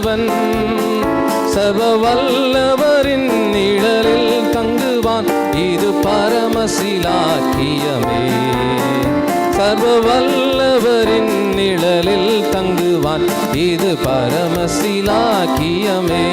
வல்லவன் சர்வ வல்லவரின் நிழலில் தங்குவான். இது பரமசிலாக்கியமே. சர்வ வல்லவரின் நிழலில் தங்குவான். இது பரமசிலாக்கியமே.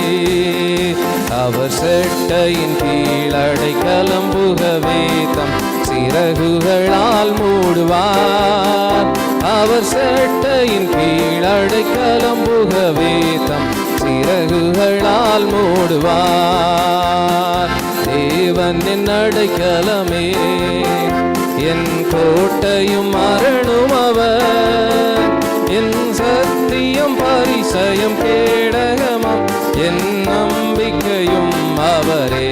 அவர் செட்டையின் கீழடை கலம்புகவே தம் சிறகுகளால் மூடுவார். அவர் செட்டையின் கீழடை கலம்புகவே தம் சிறகுகளால் மூடுவார். தேவன் என் அடைக்கலமே, என் கோட்டையும் அரணும் அவர். என் சத்தியம் பரிசயம் கேடகமாம், என் நம்பிக்கையும் அவரே.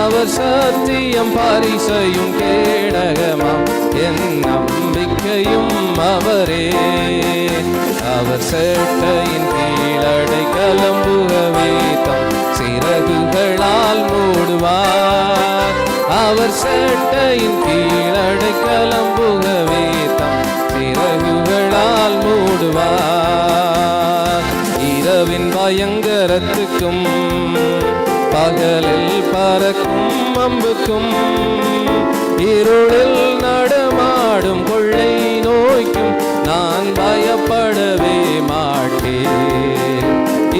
அவர் சத்தியம் பரிசையும் கேடகமாம், என் நம்பிக்கையும் அவரே. அவர் செட்டையின் கீழடை கலம்புகவே தம் சிறகுகளால் மூடுவார். அவர் செட்டையின் கீழடை கலம்புகவே தம் சிறகுகளால் மூடுவார். இரவின் பயங்கரத்துக்கும் பகலில் பறக்கும் அம்புக்கும் இருளில் நடமாடும் கொள்ளை நோய்க்கும் நான் பயப்படவே மாட்டேன்.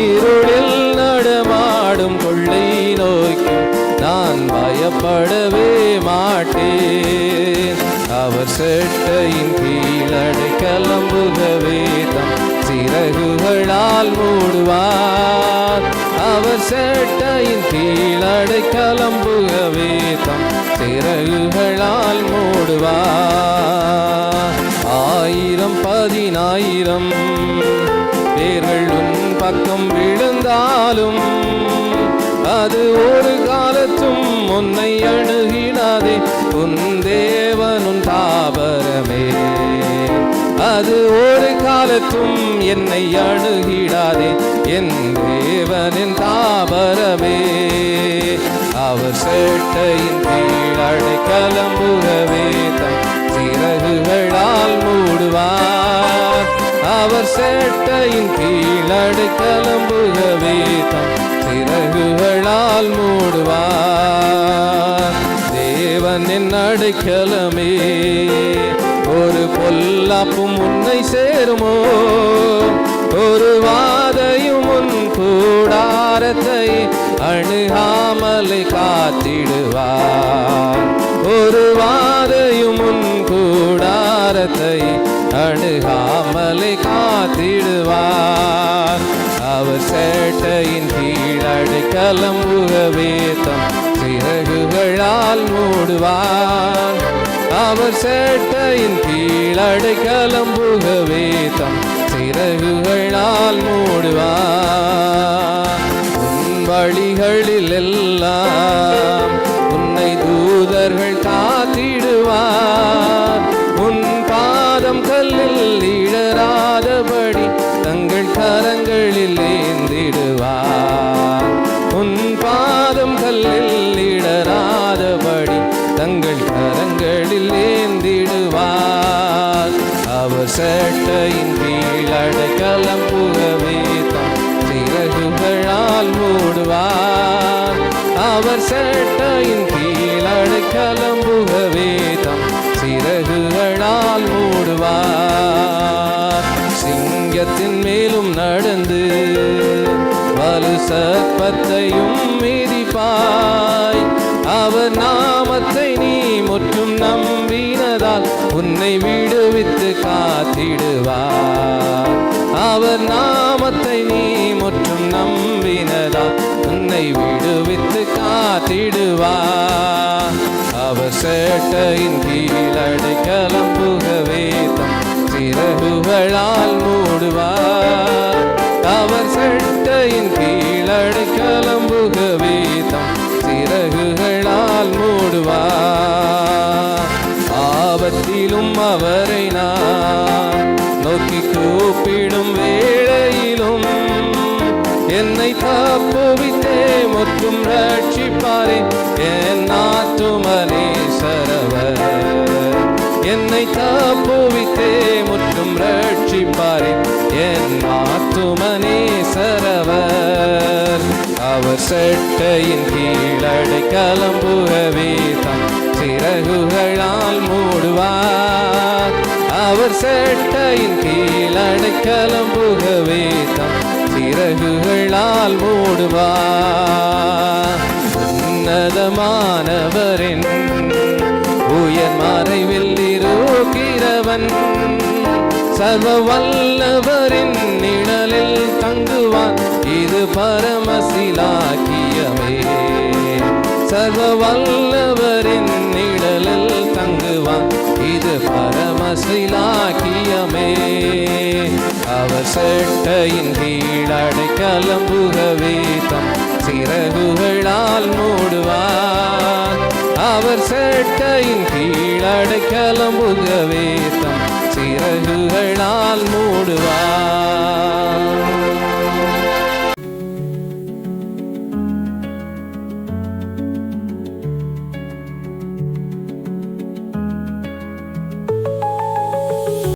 இருளில் நடமாடும் கொள்ளை நோய்க்கும் நான் பயப்படவே மாட்டேன். அவர் செட்டையின் கீழடை கலம்புகவே தம் சிறகுகளால் மூடுவார். அவர் செட்டையின் கீழடை கலம்புகவே தம் சிறகுகளால் மூடுவார். 1000 பேர்கள் உன் பக்கம் விழுந்தாலும் அது ஒரு காலத்தும் உன்னை அணுகினாதே. உன் தேவனும் தாபரமே, அது ஒரு காலத்தும் என்னை அணுகிடாதே. என் தேவனின் தாபரமே. அவர் செட்டையின் கீழடை கலம்புகவே தம் சிறகுகளால் மூடுவார். அவர் செட்டையின் கீழடை கலம்புகவே தம் சிறகுகளால் மூடுவார். தேவன் என் அடைக்கலமே, ஒரு பொல்லாப்பும் உன்னை சேருமோ? ஒரு வாதையும் உன் கூடாரத்தை அணுகாமலை காத்திடுவார். ஒரு வாதையும் உன் கூடாரத்தை அணுகாமலை காத்திடுவார். அவர் செட்டையின் கீழடை கலம்புகவே தம் சிறகுகளால் மூடுவார். அவர் செட்டையின் கீழடை கலம்புகவே தம் சிறகுகளால் மூடுவார். உன் வழிகளில் எல்லாம் உன்னை தூதர்கள் காத்திடுவார். உன் பாதம் கல்லில் இடராதபடி தங்கள் கரங்களில் ஏந்திடுவார். உன் பாதம் கல்லில் இடராதபடி தங்கள் கரங்களில் ஏந்திடுவார். அவர் செட்டையின் கீழடை கலம்புகவே தம் சிறகுகளால் மூடுவார். அவர் செட்டையின் கீழடை கலம்புகவே தம் சிறகுகளால் மூடுவார். சிங்கத்தின் மேலும் நடந்து வலு சர்ப்பத்தையும் மிதிப்பாய். அவர் நாமத்தை நீ முற்றும் நம்பினதால் உன்னை விடுவித்து காத்திடுவார். அவர் நாமத்தை நீ முற்றும் நம்பினதால் உன்னை விடுவித்து காத்திடுவார். அவர் செட்டையின் கீழடை கலம்புகவே தம் சிறகுகளால் மூடுவார். அவர் செட்டையின் கீழடை கலம்புகவே தம் சிறகுகளால் மூடுவார். ஆபத்திலும் அவரை நான் நோக்கி கூப்பிடும் வேளையிலும் என்னை தப்புவித்தே முற்றும் ரட்சிப்பாரே. என் ஆத்துமனே சரவர் என்னை தப்புவித்தே முற்றும் ரட்சிப்பாரே. என் ஆத்துமனே அவர் செட்டையின் கீழடை கலம்புகவே தம் சிறகுகளால் மூடுவார். அவர் செட்டையின் கீழடை கலம்புகவே தம் சிறகுகளால் மூடுவார். உன்னதமானவரின் உயர் மறைவில் இருக்கிறவன் சர்வ வல்லவரின் நிழலில் தங்குவான். இது பரமசிலாக்கியமே. சர்வ வல்லவரின் நிழலில் தங்குவான். இது பரமசிலாக்கியமே. அவர் செட்டையின் கீழடை கலம்புகவே தம் சிறகுகளால் மூடுவார். அவர் செட்டையின் கீழடை கலம்புகவே தம் சிறகுகளால் மூடுவார்.